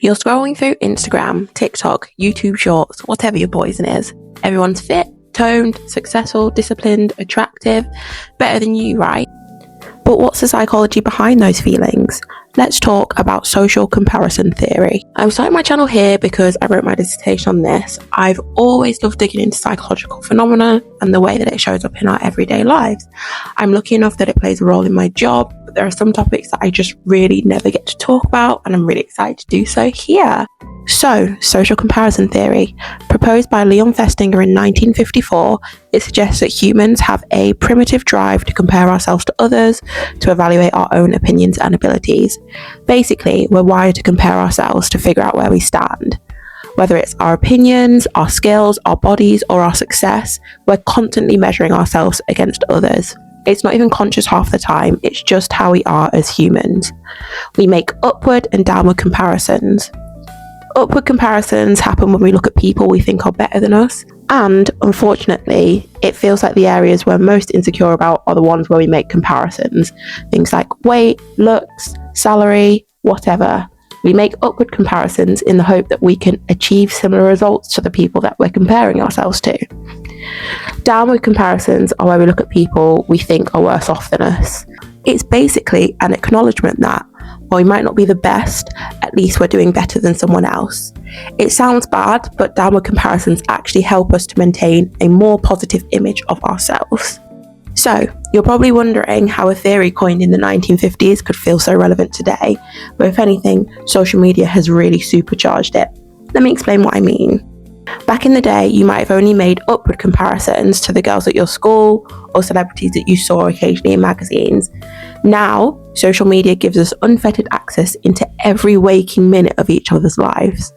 You're scrolling through Instagram, TikTok, YouTube Shorts, whatever your poison is. Everyone's fit, toned, successful, disciplined, attractive, better than you, right? But what's the psychology behind those feelings? Let's talk about social comparison theory. I'm starting my channel here because I wrote my dissertation on this. I've always loved digging into psychological phenomena and the way that it shows up in our everyday lives. I'm lucky enough that it plays a role in my job, but there are some topics that I just really never get to talk about, and I'm really excited to do so here. So, social comparison theory, proposed by Leon Festinger in 1954, it suggests that humans have a primitive drive to compare ourselves to others, to evaluate our own opinions and abilities. Basically, we're wired to compare ourselves to figure out where we stand. Whether it's our opinions, our skills, our bodies, or our success, we're constantly measuring ourselves against others. It's not even conscious half the time, it's just how we are as humans. We make upward and downward comparisons. Upward comparisons happen when we look at people we think are better than us, and unfortunately, it feels like the areas we're most insecure about are the ones where we make comparisons. Things like weight, looks, salary, whatever. We make upward comparisons in the hope that we can achieve similar results to the people that we're comparing ourselves to. Downward comparisons are where we look at people we think are worse off than us. It's basically an acknowledgement that, while we might not be the best, at least we're doing better than someone else. It sounds bad, but downward comparisons actually help us to maintain a more positive image of ourselves. So, you're probably wondering how a theory coined in the 1950s could feel so relevant today, but if anything, social media has really supercharged it. Let me explain what I mean. Back in the day, you might have only made upward comparisons to the girls at your school or celebrities that you saw occasionally in magazines. Now, social media gives us unfettered access into every waking minute of each other's lives.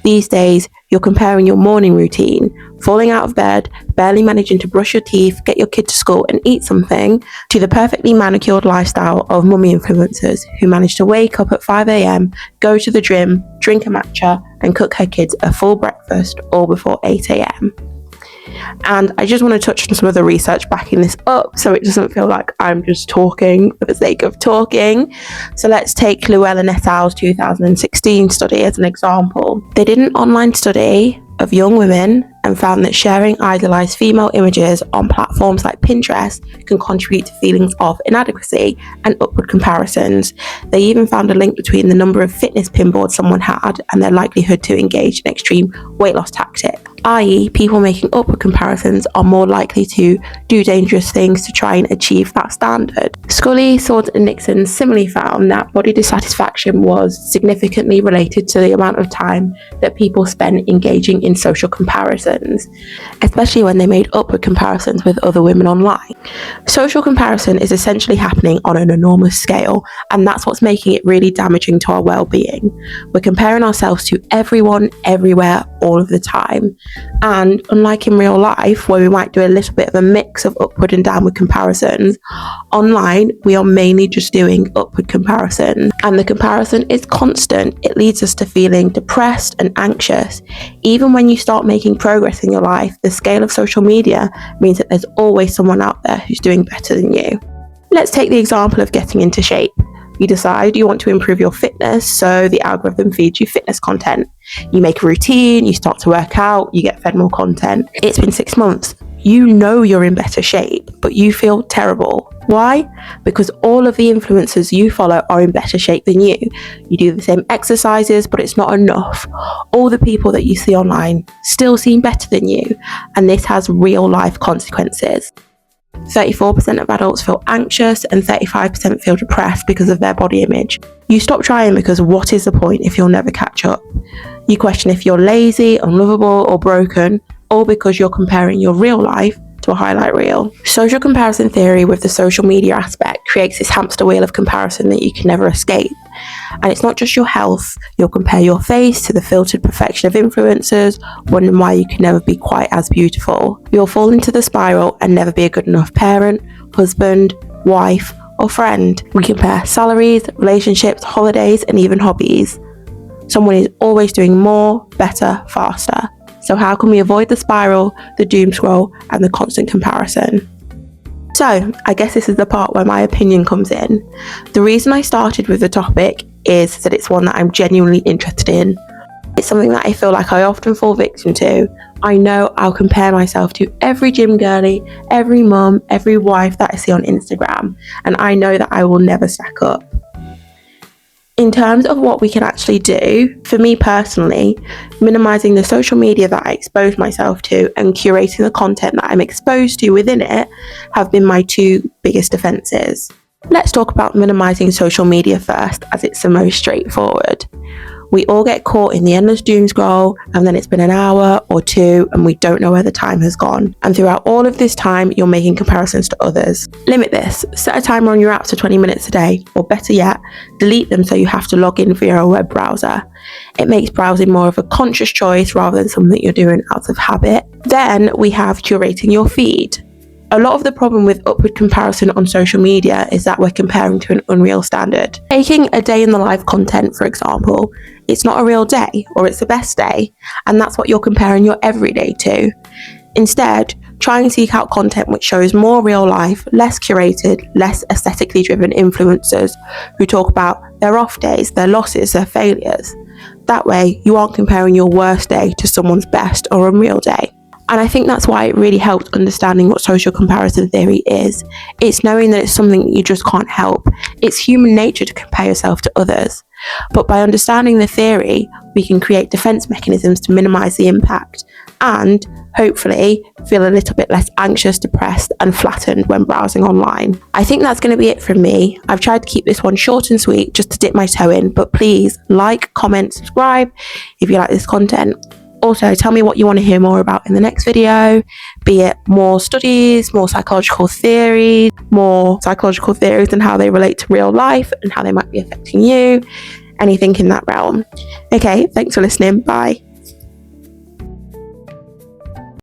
These days, you're comparing your morning routine, falling out of bed, barely managing to brush your teeth, get your kid to school and eat something, to the perfectly manicured lifestyle of mummy influencers who manage to wake up at 5 a.m, go to the gym, drink a matcha and cook her kids a full breakfast all before 8 a.m. And I just want to touch on some of the research backing this up so it doesn't feel like I'm just talking for the sake of talking. So let's take Llewellyn et al.'s 2016 study as an example. They did an online study of young women and found that sharing idealized female images on platforms like Pinterest can contribute to feelings of inadequacy and upward comparisons. They even found a link between the number of fitness pin boards someone had and their likelihood to engage in extreme weight loss tactics. I.e., people making upward comparisons are more likely to do dangerous things to try and achieve that standard. Scully, Swords and Nixon similarly found that body dissatisfaction was significantly related to the amount of time that people spend engaging in social comparisons, especially when they made upward comparisons with other women online. Social comparison is essentially happening on an enormous scale, and that's what's making it really damaging to our well-being. We're comparing ourselves to everyone, everywhere, all of the time. And unlike in real life, where we might do a little bit of a mix of upward and downward comparisons, online we are mainly just doing upward comparisons. And the comparison is constant. It leads us to feeling depressed and anxious. Even when you start making progress in your life, the scale of social media means that there's always someone out there who's doing better than you. Let's take the example of getting into shape. You decide you want to improve your fitness, so the algorithm feeds you fitness content. You make a routine, you start to work out, you get fed more content. It's been 6 months. You know you're in better shape, but you feel terrible. Why? Because all of the influencers you follow are in better shape than you. You do the same exercises, but it's not enough. All the people that you see online still seem better than you, and this has real life consequences. 34% of adults feel anxious and 35% feel depressed because of their body image. You stop trying because what is the point if you'll never catch up? You question if you're lazy, unlovable or broken, all because you're comparing your real life to a highlight reel. Social comparison theory with the social media aspect creates this hamster wheel of comparison that you can never escape. And it's not just your health. You'll compare your face to the filtered perfection of influencers, wondering why you can never be quite as beautiful. You'll fall into the spiral and never be a good enough parent, husband, wife, or friend. We compare salaries, relationships, holidays, and even hobbies. Someone is always doing more, better, faster. So how can we avoid the spiral, the doom scroll, and the constant comparison? So, I guess this is the part where my opinion comes in. The reason I started with the topic is that it's one that I'm genuinely interested in. It's something that I feel like I often fall victim to. I know I'll compare myself to every gym girly, every mum, every wife that I see on Instagram, and I know that I will never stack up. In terms of what we can actually do, for me personally, minimizing the social media that I expose myself to and curating the content that I'm exposed to within it have been my two biggest defenses. Let's talk about minimizing social media first, as it's the most straightforward. We all get caught in the endless doom scroll, and then it's been an hour or two and we don't know where the time has gone. And throughout all of this time, you're making comparisons to others. Limit this. Set a timer on your apps for 20 minutes a day, or better yet, delete them so you have to log in via a web browser. It makes browsing more of a conscious choice rather than something you're doing out of habit. Then we have curating your feed. A lot of the problem with upward comparison on social media is that we're comparing to an unreal standard. Taking a day in the life content, for example, it's not a real day, or it's the best day, and that's what you're comparing your everyday to. Instead, try and seek out content which shows more real life, less curated, less aesthetically driven influencers who talk about their off days, their losses, their failures. That way, you aren't comparing your worst day to someone's best or unreal day. And I think that's why it really helped understanding what social comparison theory is. It's knowing that it's something you just can't help. It's human nature to compare yourself to others. But by understanding the theory, we can create defense mechanisms to minimize the impact and hopefully feel a little bit less anxious, depressed, and flattened when browsing online. I think that's going to be it from me. I've tried to keep this one short and sweet just to dip my toe in, but please like, comment, subscribe if you like this content. Also, tell me what you want to hear more about in the next video, be it more studies, more psychological theories and how they relate to real life and how they might be affecting you, anything in that realm. Okay, thanks for listening. Bye.